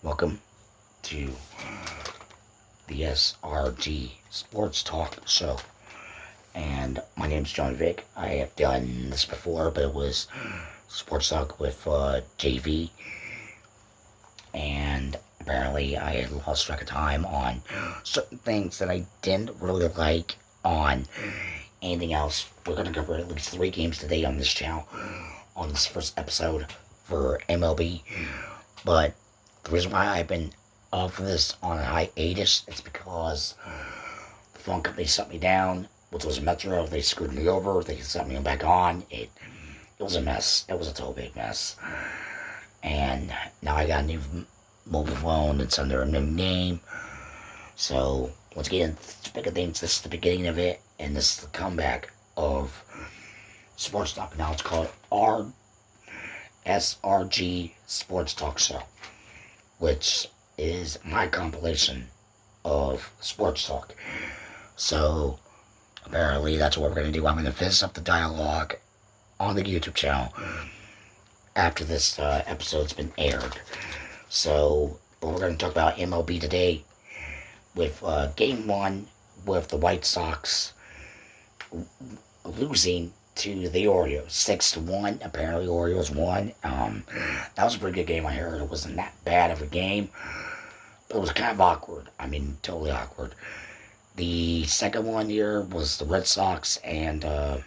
Welcome to the SRG Sports Talk Show. And my name's John Vick. I have done this before, but it was Sports Talk with JV. And apparently I had lost track of time on certain things that I didn't really like on anything else. We're going to cover at least 3 games today on this channel, on this first episode for MLB. But the reason why I've been off of this on a hiatus is because the phone company shut me down, which was Metro. They screwed me over. They set me back on. It was a mess. It was a total big mess. And now I got a new mobile phone. It's under a new name. So once again, bigger things. This is the beginning of it, and this is the comeback of Sports Talk. Now it's called SRG Sports Talk Show, which is my compilation of sports talk. So apparently that's what we're going to do. I'm going to finish up the dialogue on the YouTube channel after this episode's been aired. So, but we're going to talk about MLB today with Game 1 with the White Sox losing to the Orioles 6-1. Apparently Orioles won. That was a pretty good game. I heard it wasn't that bad of a game, but it was kind of awkward. I mean, totally awkward. The second one here was the Red Sox and the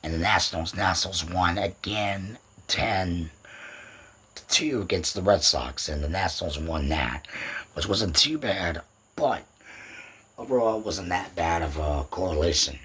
Nationals. Nationals won again 10-2 against the Red Sox, and the Nationals won that, which wasn't too bad, but overall, it wasn't that bad of a correlation.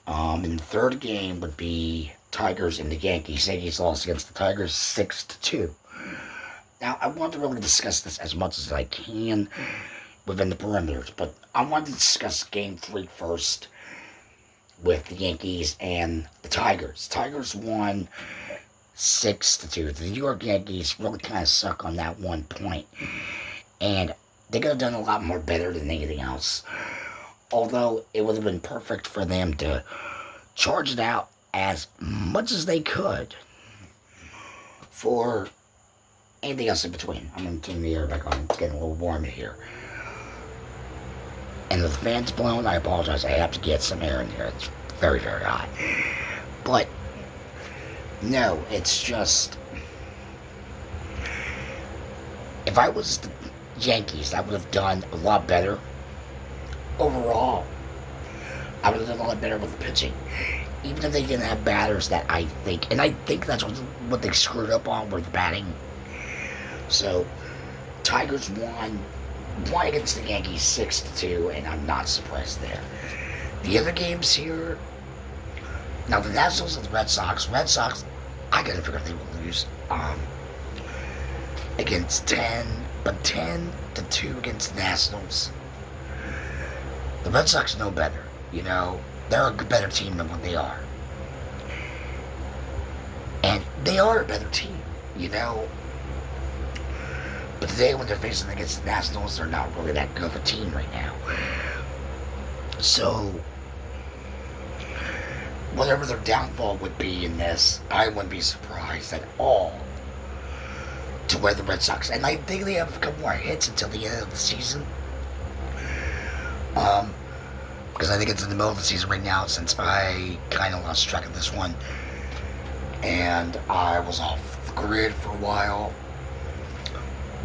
And the third game would be Tigers and the Yankees. Yankees lost against the Tigers 6-2. Now, I want to really discuss this as much as I can within the perimeters, but I want to discuss Game 3 first with the Yankees and the Tigers. Tigers won 6-2. The New York Yankees really kind of suck on that one point, and they could have done a lot more better than anything else. Although it would have been perfect for them to charge it out as much as they could for anything else in between. I'm going to turn the air back on. It's getting a little warm in here. And if the fan's blown, I apologize. I have to get some air in here. It's very, very hot. But no, it's just, if I was the Yankees, I would have done a lot better overall. I would have done a lot better with the pitching, even if they didn't have batters that I think, and I think that's what they screwed up on, were the batting. So Tigers won against the Yankees 6-2, and I'm not surprised there. The other games here, now the Nationals and the Red Sox, I gotta figure they will lose against 10-2 against the Nationals. The Red Sox know better, you know. They're a better team than what they are. And they are a better team, you know. But today, when they're facing against the Nationals, they're not really that good of a team right now. So, whatever their downfall would be in this, I wouldn't be surprised at all to where the Red Sox, and I think they have a couple more hits until the end of the season. Because I think it's in the middle of the season right now, since I kind of lost track of this one, and I was off the grid for a while.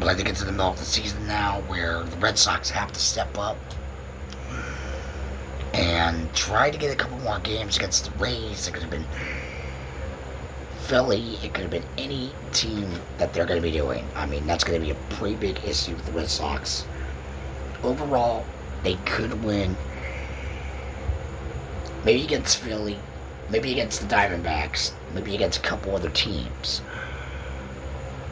But I think it's in the middle of the season now, where the Red Sox have to step up and try to get a couple more games against the Rays. It could have been Philly, it could have been any team that they're going to be doing. I mean, that's going to be a pretty big issue with the Red Sox. Overall, they could win. Maybe against Philly, maybe against the Diamondbacks, maybe against a couple other teams.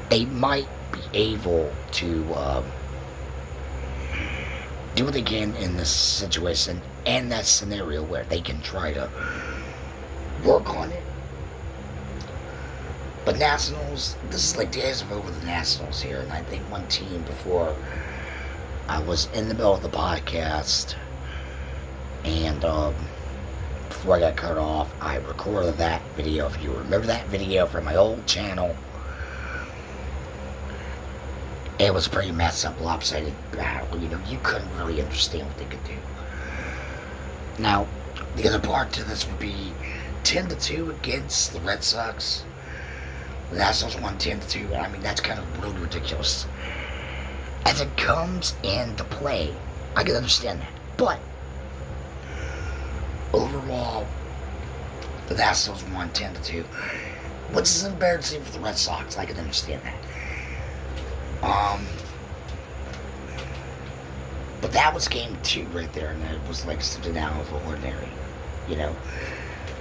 They might be able to do what they can in this situation and that scenario where they can try to work on it. But Nationals, this is like days of over the Nationals here, and I think one team before I was in the middle of the podcast, and before I got cut off, I recorded that video. If you remember that video from my old channel, it was a pretty messed up, lopsided battle. You know, you couldn't really understand what they could do. Now, the other part to this would be 10-2 against the Red Sox. The Nationals won 10-2. I mean, that's kind of really ridiculous. As it comes into play, I can understand that. But overall, the Nationals won 10-2, which is embarrassing for the Red Sox. I can understand that. But that was game 2 right there, and it was like something out of the ordinary, you know.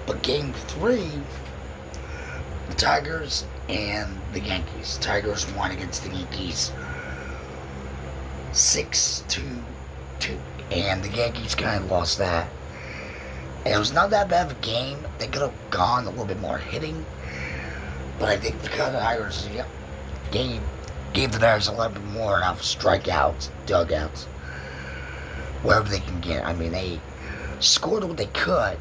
But game 3, the Tigers and the Yankees. Tigers won against the Yankees 6-2, and the Yankees kind of lost that. And it was not that bad of a game. They could have gone a little bit more hitting, but I think the Tigers gave the Tigers a little bit more out of strikeouts, dugouts, wherever they can get. I mean, they scored what they could,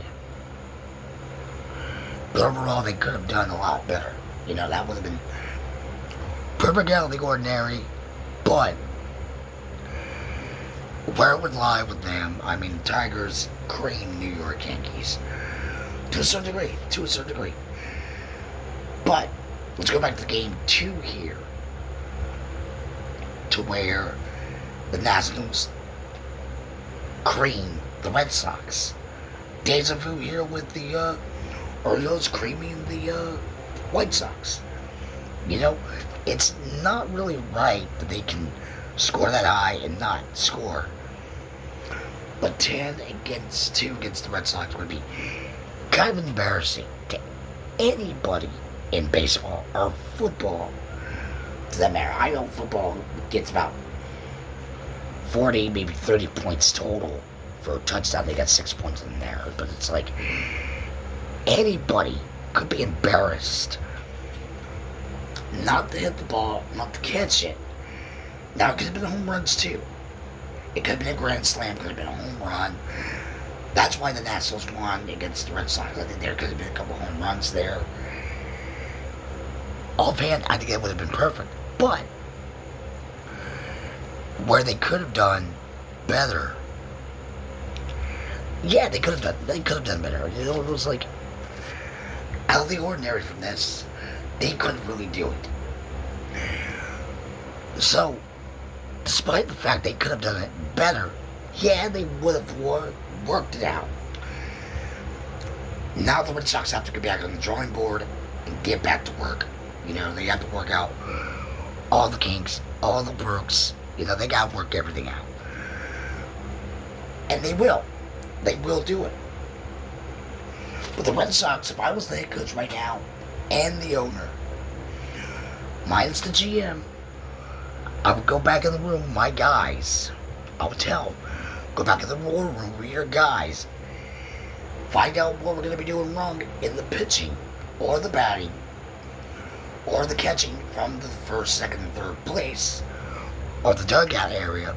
but overall they could have done a lot better. You know, that would have been perfect out of the ordinary, but where it would lie with them, I mean, Tigers cream New York Yankees to a certain degree. But let's go back to game 2 here, to where the Nationals cream the Red Sox. Deja vu here with the Orioles creaming the White Sox. You know, it's not really right that they can score that high and not score. But 10-2 against the Red Sox would be kind of embarrassing to anybody in baseball or football, to that matter. I know football gets about 40, maybe 30 points total for a touchdown. They got 6 points in there, but it's like anybody could be embarrassed not to hit the ball, not to catch it. Now, it could have been home runs too. It could have been a grand slam, could have been a home run. That's why the Nationals won against the Red Sox. I think there could have been a couple home runs there. Offhand, I think that would have been perfect. But where they could have done better, yeah, they could have done better. You know, it was like out of the ordinary from this. They couldn't really do it. So, despite the fact they could have done it better, yeah, they would have worked it out. Now the Red Sox have to get back on the drawing board and get back to work. You know, they have to work out all the kinks, all the brooks. You know, they got to work everything out. And they will. They will do it. But the Red Sox, if I was the head coach right now, and the owner, minus the GM, I would go back in the room, my guys, I would tell them, go back in the war room with your guys, find out what we're going to be doing wrong in the pitching, or the batting, or the catching from the first, second, and third place, or the dugout area,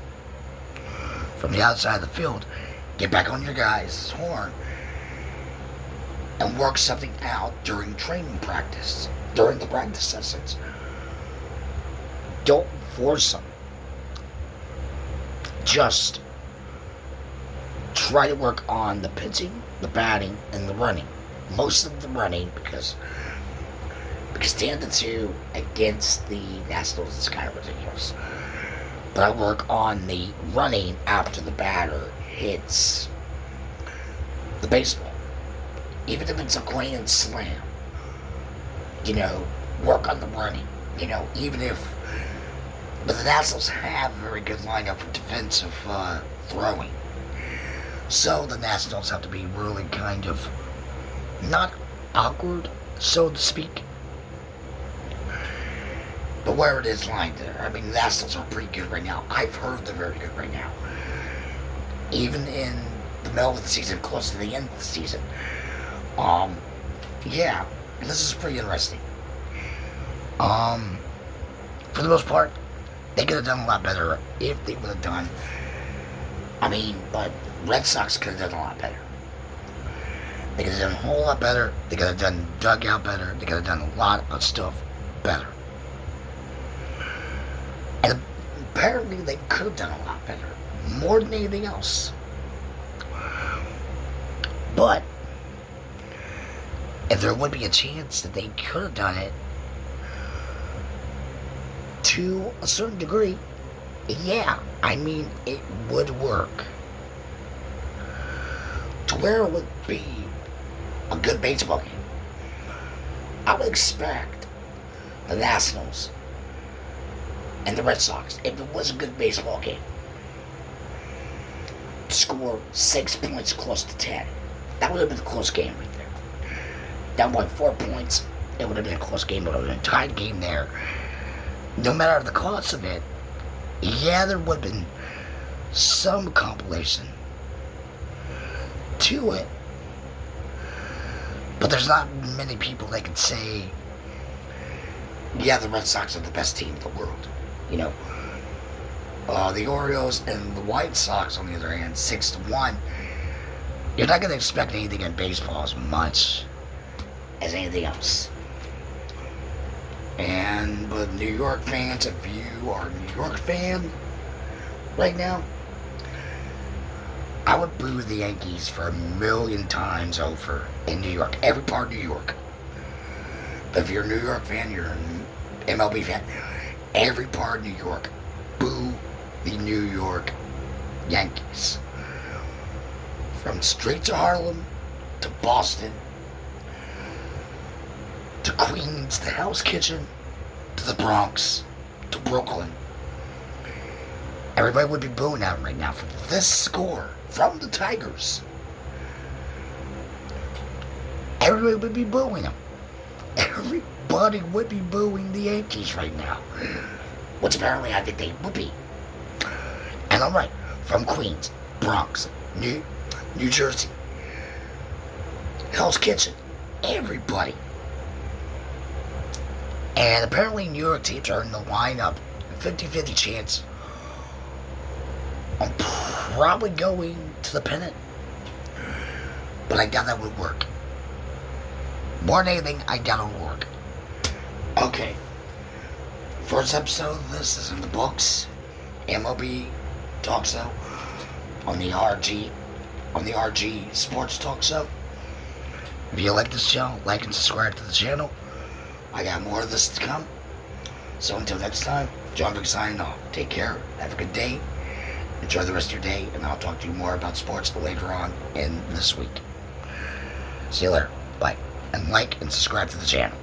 from the outside of the field. Get back on your guys' horn, and work something out during training practice, during the practice sessions. Don't force them. Just try to work on the pitching, the batting, and the running. Most of the running, because 10-2 against the Nationals is kind of ridiculous. But I work on the running after the batter hits the baseball. Even if it's a grand slam, you know, work on the running, you know, even if, but the Nationals have a very good lineup for defensive throwing. So the Nationals have to be really kind of, not awkward, so to speak, but where it is lined there. I mean, the Nationals are pretty good right now. I've heard they're very good right now. Even in the middle of the season, close to the end of the season. Yeah, this is pretty interesting. For the most part, they could have done a lot better if they would have done, but Red Sox could have done a lot better. They could have done a whole lot better. They could have done dugout better. They could have done a lot of stuff better. And apparently they could have done a lot better. More than anything else. But if there would be a chance that they could have done it to a certain degree, yeah, I mean, it would work. To where it would be a good baseball game. I would expect the Nationals and the Red Sox, if it was a good baseball game, to score 6 points close to 10. That would have been a close game right there. Down by 4 points, it would have been a close game. It would have been a tied game there. No matter the cost of it, yeah, there would have been some compilation to it. But there's not many people that can say, yeah, the Red Sox are the best team in the world. You know, the Orioles and the White Sox, on the other hand, 6-1. You're not going to expect anything in baseball as much as anything else. And with New York fans, if you are a New York fan right now, I would boo the Yankees for 1,000,000 times over in New York. Every part of New York. But if you're a New York fan, you're an MLB fan, every part of New York, boo the New York Yankees. From streets of Harlem to Boston to Queens to Hell's Kitchen to the Bronx to Brooklyn. Everybody would be booing out right now for this score from the Tigers. Everybody would be booing them. Everybody would be booing the Yankees right now. Which apparently I think they would be. And I'm right. From Queens, Bronx, New Jersey, Hell's Kitchen, everybody. And apparently New York teams are in the lineup. 50-50 chance on probably going to the pennant. But I doubt that would work. More than anything, I doubt it would work. Okay. First episode of this is in the books. MLB Talk Show on the RG Sports Talk Show. If you like this channel, like and subscribe to the channel. I got more of this to come. So until next time, John Vick signing off. Take care. Have a good day. Enjoy the rest of your day, and I'll talk to you more about sports later on in this week. See you later. Bye. And like and subscribe to the channel.